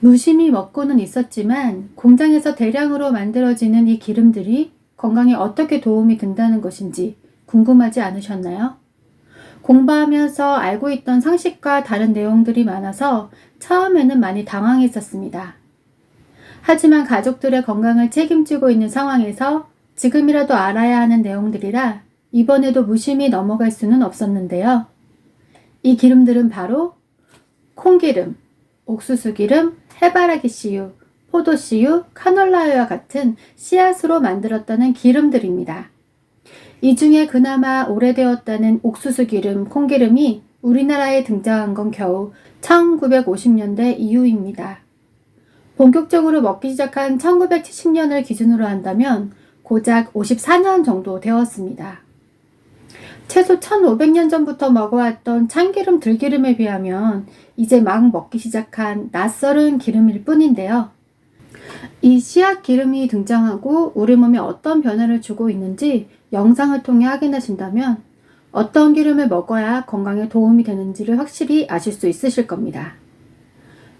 무심히 먹고는 있었지만 공장에서 대량으로 만들어지는 이 기름들이 건강에 어떻게 도움이 된다는 것인지 궁금하지 않으셨나요? 공부하면서 알고 있던 상식과 다른 내용들이 많아서 처음에는 많이 당황했었습니다. 하지만 가족들의 건강을 책임지고 있는 상황에서 지금이라도 알아야 하는 내용들이라 이번에도 무심히 넘어갈 수는 없었는데요. 이 기름들은 바로 콩기름, 옥수수기름, 해바라기 씨유, 포도씨유, 카놀라유와 같은 씨앗으로 만들었다는 기름들입니다. 이 중에 그나마 오래되었다는 옥수수기름, 콩기름이 우리나라에 등장한 건 겨우 1950년대 이후입니다. 본격적으로 먹기 시작한 1970년을 기준으로 한다면 고작 54년 정도 되었습니다. 최소 1500년 전부터 먹어왔던 참기름, 들기름에 비하면 이제 막 먹기 시작한 낯설은 기름일 뿐인데요. 이 씨앗 기름이 등장하고 우리 몸에 어떤 변화를 주고 있는지 영상을 통해 확인하신다면 어떤 기름을 먹어야 건강에 도움이 되는지를 확실히 아실 수 있으실 겁니다.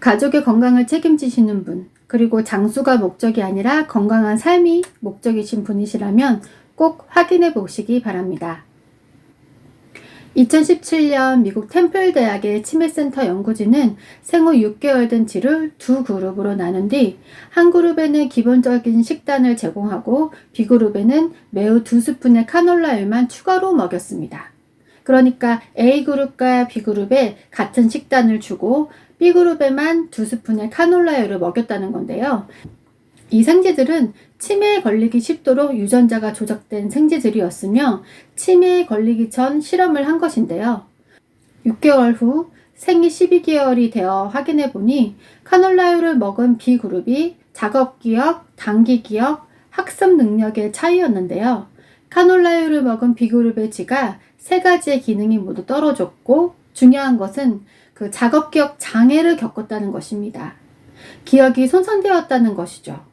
가족의 건강을 책임지시는 분, 그리고 장수가 목적이 아니라 건강한 삶이 목적이신 분이시라면 꼭 확인해 보시기 바랍니다. 2017년 미국 템플 대학의 치매센터 연구진은 생후 6개월 된 쥐를 두 그룹으로 나눈 뒤 한 그룹에는 기본적인 식단을 제공하고 B그룹에는 매우 2스푼의 카놀라유만 추가로 먹였습니다. 그러니까 A그룹과 B그룹에 같은 식단을 주고 B그룹에만 2스푼의 카놀라유를 먹였다는 건데요. 이 생쥐들은 치매에 걸리기 쉽도록 유전자가 조작된 생쥐들이었으며 치매에 걸리기 전 실험을 한 것인데요. 6개월 후 생리 12개월이 되어 확인해 보니 카놀라유를 먹은 B그룹이 작업기억, 단기기억, 학습 능력의 차이였는데요. 카놀라유를 먹은 B그룹의 쥐가 세 가지의 기능이 모두 떨어졌고 중요한 것은 그 작업기억 장애를 겪었다는 것입니다. 기억이 손상되었다는 것이죠.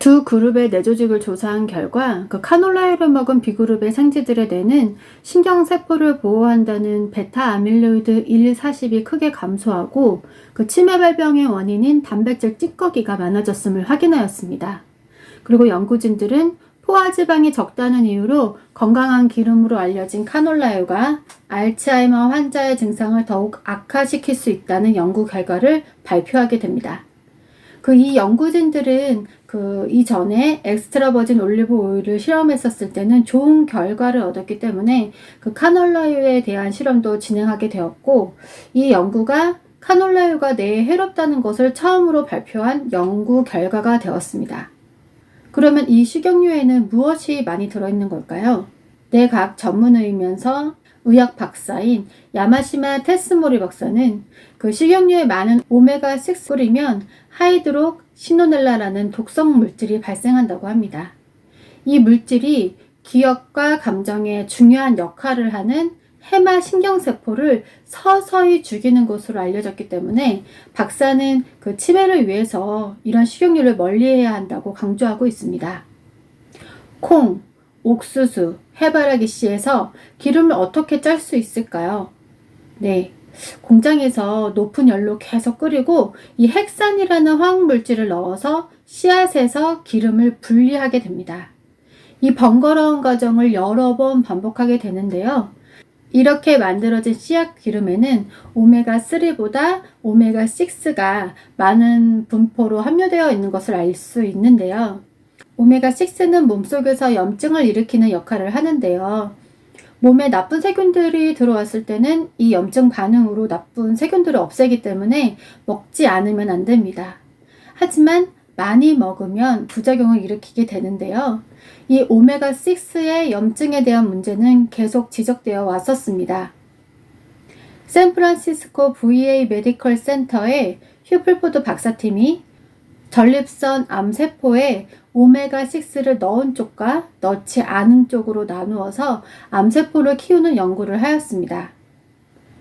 두 그룹의 뇌조직을 조사한 결과 그 카놀라유를 먹은 B그룹의 생쥐들의 뇌는 신경세포를 보호한다는 베타 아밀로이드 1,40이 크게 감소하고 그 치매 발병의 원인인 단백질 찌꺼기가 많아졌음을 확인하였습니다. 그리고 연구진들은 포화지방이 적다는 이유로 건강한 기름으로 알려진 카놀라유가 알츠하이머 환자의 증상을 더욱 악화시킬 수 있다는 연구 결과를 발표하게 됩니다. 이 연구진들은 이전에 엑스트라 버진 올리브 오일을 실험했었을 때는 좋은 결과를 얻었기 때문에 카놀라유에 대한 실험도 진행하게 되었고, 이 연구가 카놀라유가 뇌에 해롭다는 것을 처음으로 발표한 연구 결과가 되었습니다. 그러면 이 식용유에는 무엇이 많이 들어있는 걸까요? 뇌과학 전문의이면서 의학 박사인 야마시마 테스모리 박사는 식용유에 많은 오메가6 뿌리면 하이드록 시노넬라라는 독성 물질이 발생한다고 합니다. 이 물질이 기억과 감정에 중요한 역할을 하는 해마 신경세포를 서서히 죽이는 것으로 알려졌기 때문에 박사는 치매를 위해서 이런 식용유를 멀리해야 한다고 강조하고 있습니다. 콩, 옥수수, 해바라기 씨에서 기름을 어떻게 짤 수 있을까요? 네, 공장에서 높은 열로 계속 끓이고 이 헥산이라는 화학물질을 넣어서 씨앗에서 기름을 분리하게 됩니다. 이 번거로운 과정을 여러 번 반복하게 되는데요. 이렇게 만들어진 씨앗 기름에는 오메가3보다 오메가6가 많은 분포로 함유되어 있는 것을 알 수 있는데요. 오메가6는 몸속에서 염증을 일으키는 역할을 하는데요. 몸에 나쁜 세균들이 들어왔을 때는 이 염증 반응으로 나쁜 세균들을 없애기 때문에 먹지 않으면 안 됩니다. 하지만 많이 먹으면 부작용을 일으키게 되는데요. 이 오메가6의 염증에 대한 문제는 계속 지적되어 왔었습니다. 샌프란시스코 VA 메디컬 센터의 휴플포드 박사팀이 전립선 암세포에 오메가6를 넣은 쪽과 넣지 않은 쪽으로 나누어서 암세포를 키우는 연구를 하였습니다.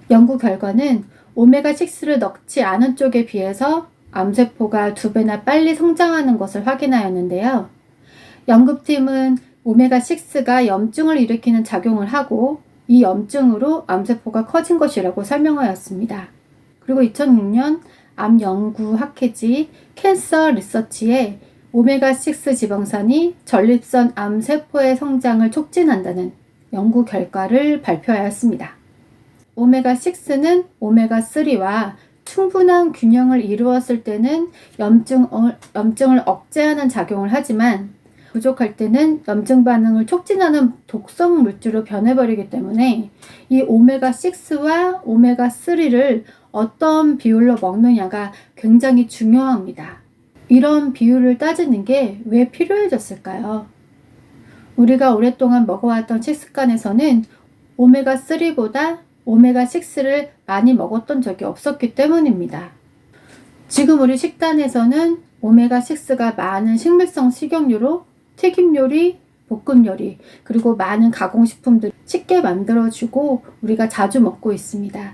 연구 결과는 오메가6를 넣지 않은 쪽에 비해서 암세포가 2배나 빨리 성장하는 것을 확인하였는데요. 연구팀은 오메가6가 염증을 일으키는 작용을 하고 이 염증으로 암세포가 커진 것이라고 설명하였습니다. 그리고 2006년 암 연구 학회지 캔서 리서치에 오메가6 지방산이 전립선 암 세포의 성장을 촉진한다는 연구 결과를 발표하였습니다. 오메가6는 오메가3와 충분한 균형을 이루었을 때는 염증을 억제하는 작용을 하지만 부족할 때는 염증 반응을 촉진하는 독성 물질로 변해버리기 때문에 이 오메가6와 오메가3를 어떤 비율로 먹느냐가 굉장히 중요합니다. 이런 비율을 따지는 게 왜 필요해졌을까요? 우리가 오랫동안 먹어왔던 식습관에서는 오메가3보다 오메가6를 많이 먹었던 적이 없었기 때문입니다. 지금 우리 식단에서는 오메가6가 많은 식물성 식용유로 튀김 요리, 볶음 요리, 그리고 많은 가공식품들 쉽게 만들어주고 우리가 자주 먹고 있습니다.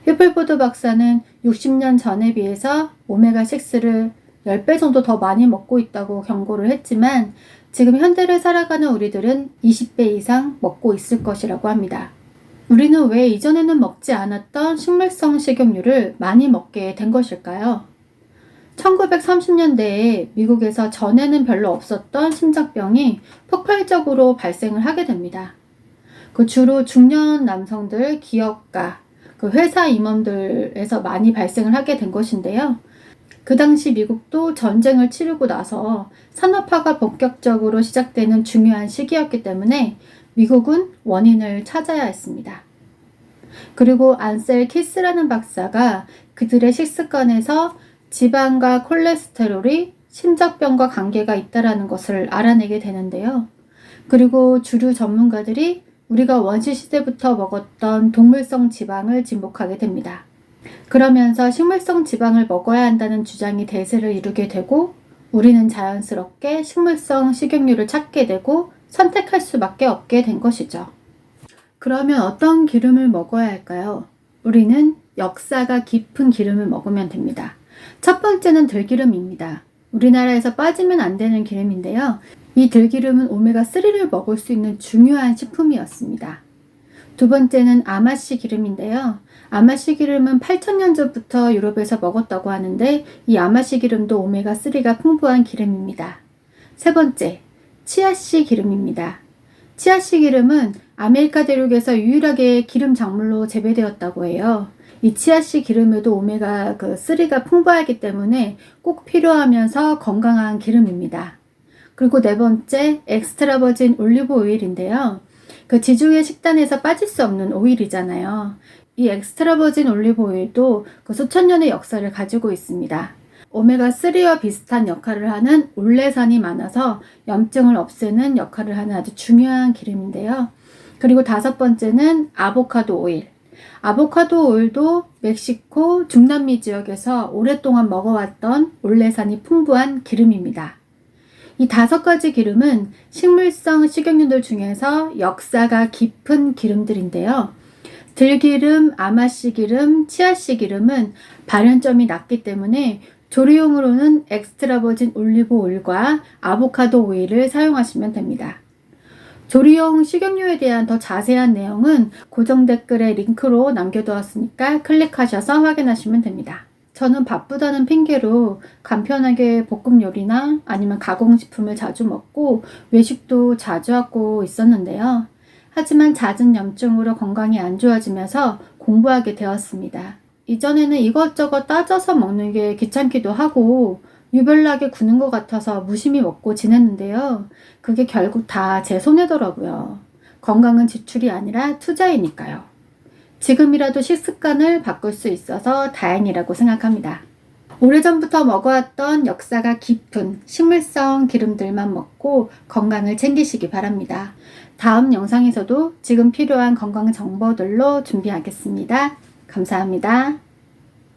휘플보드 박사는 60년 전에 비해서 오메가6를 10배 정도 더 많이 먹고 있다고 경고를 했지만 지금 현대를 살아가는 우리들은 20배 이상 먹고 있을 것이라고 합니다. 우리는 왜 이전에는 먹지 않았던 식물성 식용유를 많이 먹게 된 것일까요? 1930년대에 미국에서 전에는 별로 없었던 심장병이 폭발적으로 발생을 하게 됩니다. 주로 중년 남성들, 기업가, 회사 임원들에서 많이 발생을 하게 된 것인데요. 그 당시 미국도 전쟁을 치르고 나서 산업화가 본격적으로 시작되는 중요한 시기였기 때문에 미국은 원인을 찾아야 했습니다. 그리고 안셀 키스라는 박사가 그들의 식습관에서 지방과 콜레스테롤이 심장병과 관계가 있다는 것을 알아내게 되는데요. 그리고 주류 전문가들이 우리가 원시시대부터 먹었던 동물성 지방을 진복하게 됩니다. 그러면서 식물성 지방을 먹어야 한다는 주장이 대세를 이루게 되고 우리는 자연스럽게 식물성 식용유를 찾게 되고 선택할 수밖에 없게 된 것이죠. 그러면 어떤 기름을 먹어야 할까요? 우리는 역사가 깊은 기름을 먹으면 됩니다. 첫 번째는 들기름입니다. 우리나라에서 빠지면 안 되는 기름인데요. 이 들기름은 오메가3를 먹을 수 있는 중요한 식품이었습니다. 두 번째는 아마씨 기름인데요. 아마씨 기름은 8,000년 전부터 유럽에서 먹었다고 하는데 이 아마씨 기름도 오메가3가 풍부한 기름입니다. 세 번째, 치아씨 기름입니다. 치아씨 기름은 아메리카 대륙에서 유일하게 기름 작물로 재배되었다고 해요. 이 치아씨 기름에도 오메가3가 풍부하기 때문에 꼭 필요하면서 건강한 기름입니다. 그리고 네 번째, 엑스트라 버진 올리브 오일인데요. 지중해 식단에서 빠질 수 없는 오일이잖아요. 이 엑스트라 버진 올리브 오일도 수천 년의 역사를 가지고 있습니다. 오메가3와 비슷한 역할을 하는 올레산이 많아서 염증을 없애는 역할을 하는 아주 중요한 기름인데요. 그리고 다섯 번째는 아보카도 오일. 아보카도 오일도 멕시코, 중남미 지역에서 오랫동안 먹어왔던 올레산이 풍부한 기름입니다. 이 5가지 기름은 식물성 식용유들 중에서 역사가 깊은 기름들인데요. 들기름, 아마씨 기름, 치아씨 기름은 발연점이 낮기 때문에 조리용으로는 엑스트라 버진 올리브 오일과 아보카도 오일을 사용하시면 됩니다. 조리용 식용유에 대한 더 자세한 내용은 고정 댓글에 링크로 남겨두었으니까 클릭하셔서 확인하시면 됩니다. 저는 바쁘다는 핑계로 간편하게 볶음 요리나 아니면 가공식품을 자주 먹고 외식도 자주 하고 있었는데요. 하지만 잦은 염증으로 건강이 안 좋아지면서 공부하게 되었습니다. 이전에는 이것저것 따져서 먹는 게 귀찮기도 하고 유별나게 구는 것 같아서 무심히 먹고 지냈는데요. 그게 결국 다 제 손해더라고요. 건강은 지출이 아니라 투자이니까요. 지금이라도 식습관을 바꿀 수 있어서 다행이라고 생각합니다. 오래전부터 먹어왔던 역사가 깊은 식물성 기름들만 먹고 건강을 챙기시기 바랍니다. 다음 영상에서도 지금 필요한 건강 정보들로 준비하겠습니다. 감사합니다.